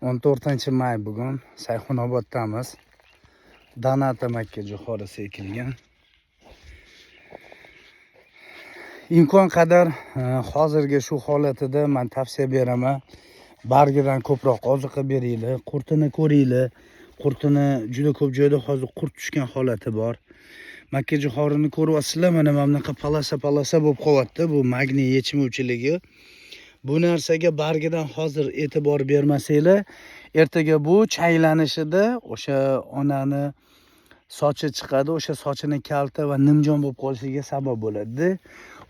14-may bugun Sayxunoboddamiz. Donata makka jo'xorisi ekilgan. Imkon qadar hozirgi shu holatida men tavsiya beraman. Bargidan ko'proq oziqa beringlar, qurtini ko'ringlar. Qurtini juda ko'p joyda hozir qurt tushgan holati bor. Makka jo'xorini ko'ryapsizlar, mana bunaqa palasa bo'lib qolyapti. Bu magniy yechmovchiligi. Bu narsaga bargidan hozir e'tibor bermasanglar, ertaga bu chaylanishida o'sha onani sochi chiqadi, o'sha sochini kalta va nimjon bo'lib qolishiga sabab bo'ladi.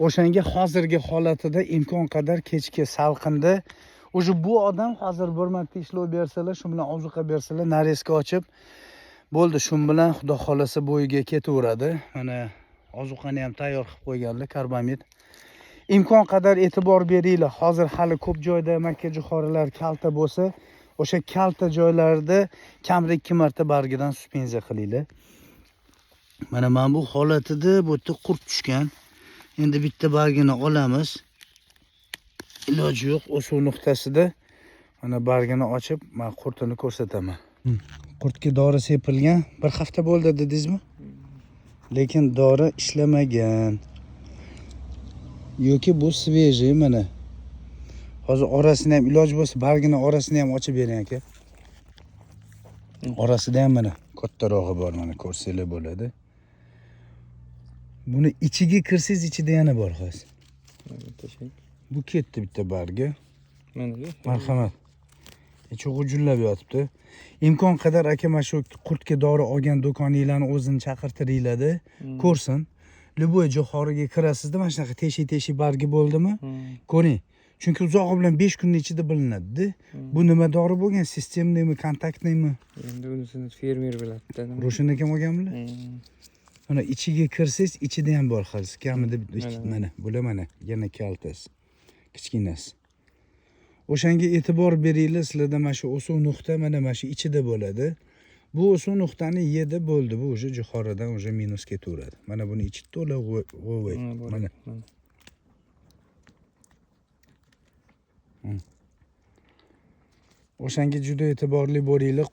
O'shanga hozirgi holatida imkon qadar kechki salqinda o'sha bu odam hozir bir marta ishlov bersalar, shu bilan ozuqa bersalar, nareska ochib bo'ldi, shu bilan xudo xolasa bo'yiga ketaveradi. Mana ozuqani ham tayyor qilib qo'yganlar, karbamid. İmkon qadar e'tibor beringlar. Hozir hali ko'p joyda makka jo'xorilar kalta bo'lsa, o'sha kalta joylarda kamida 2 marta bargidan suspenziya qilinglar. Mana men bu holatida bu yerda qurt tushgan. Endi bitta bargini olamiz. Iloji yo'q, o'suv nuqtasida mana bargini ochib, men qurtini ko'rsataman. Qurtga dori sepilgan. Bir hafta bo'ldi dedingizmi? Lekin dori ishlamagan. Yoki bu svejiy mana. Hozir orasini ham iloj bo'lsa bargini orasini ham ochib bering aka. Orasida ham mana kattarog'i bor, mana ko'rsanglar bo'ladi. Buni ichiga kirsangiz ichida yana bor hozir. Bu ketdi bitta bargi. Mana marhamat. Ichi g'ujullab yotibdi. Imkon qadar aka mana shu qurtga dori olgan do'koninglarni o'zini chaqirtiringlar-da, ko'rsin. Любой jo'xoriga kirasizda mana shunaqa teshik bargi bo'ldimi? Ko'ring. Chunki uzog'i bilan 5 kunning ichida bilinadi. Bu nima dori bo'lgan? Sistemnimi, kontaktnimi? Endi unisini fermer biladi. Ro'shana akam olganmilar? Mana ichiga kirsangiz, ichida ham bor hozir. Kamida mana, bular mana yana kaltasi. Kichkinasi. O'shanga e'tibor beringlar, sizlarda mana shu o'suv nuqta mana shu ichida bo'ladi. Bu o'suv nuqtani yedi bo'ldi. Bu o'sha jo'xoridan o'sha minus ketaveradi. Mana buni ichi to'la g'o'voy. Mana. O'shanga juda e'tiborli bo'linglar.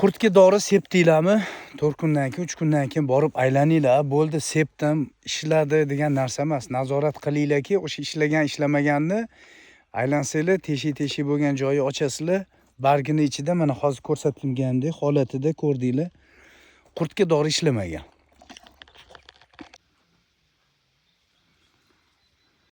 Qurtga dori sepdinglarmi? 4 kundan keyin, 3 kundan keyin borib aylaninglar. Bo'ldi, sepdim, ishladi degan narsa emas. Nazorat qilinglarki, o'sha ishlagan, ishlamaganni aylansanglar, teshik bo'lgan joyi ochasizlar. Bargini ichida mana hozir ko'rsatilgandek holatida ko'rdinglar. Qurtga dori ishlamagan.